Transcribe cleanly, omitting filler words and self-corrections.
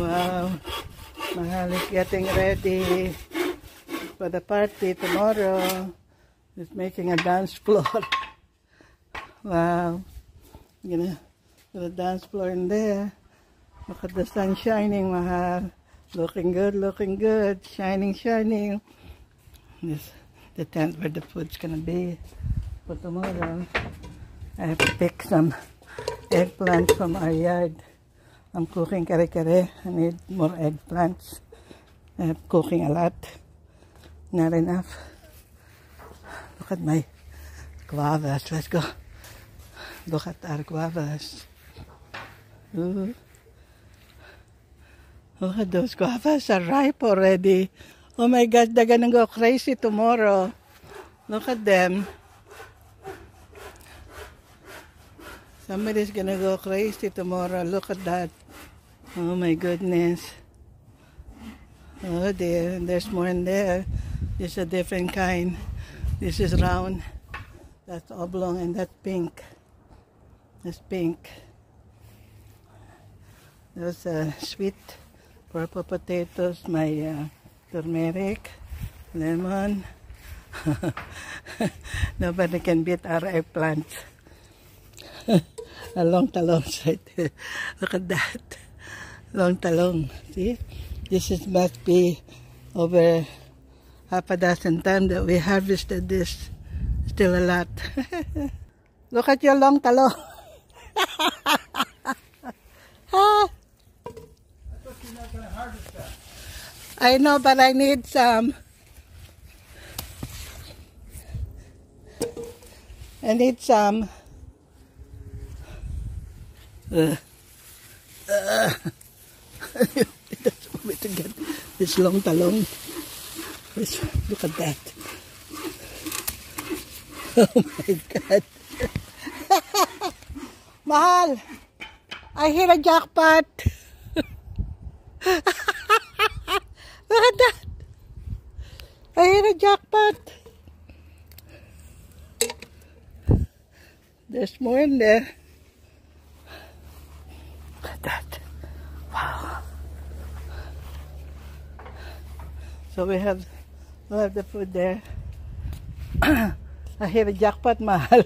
Wow, Mahal is getting ready for the party tomorrow. He's making a dance floor. Wow, you know, put a dance floor in there. Look at the sun shining, Mahal. Looking good, shining, shining. This is the tent where the food's gonna be for tomorrow. I have to pick some eggplant from our yard. I'm cooking kare-kare. I need more eggplants. I'm cooking a lot. Not enough. Look at my guavas. Let's go. Look at our guavas. Ooh. Look at those guavas are ripe already. Oh my gosh, they're gonna go crazy tomorrow. Look at them. Somebody's gonna go crazy tomorrow. Look at that. Oh my goodness. Oh dear, there's more in there. This is a different kind. This is round. That's oblong and that's pink. That's pink. Those sweet purple potatoes, my turmeric, lemon. Nobody can beat our eggplants. A long talong right there. Look at that. Long talong. See? This is must be over half a dozen times that we harvested this. Still a lot. Look at your long talong. Ah. You're not going to harvest that. I know, but I need some. I need some. That's one way to get this long talong. Look at that. Oh my God. Mahal, I hit a jackpot. Look at that. I hit a jackpot. There's more in there. Look at that. Wow. So we'll have the food there. I hit a jackpot, Mahal.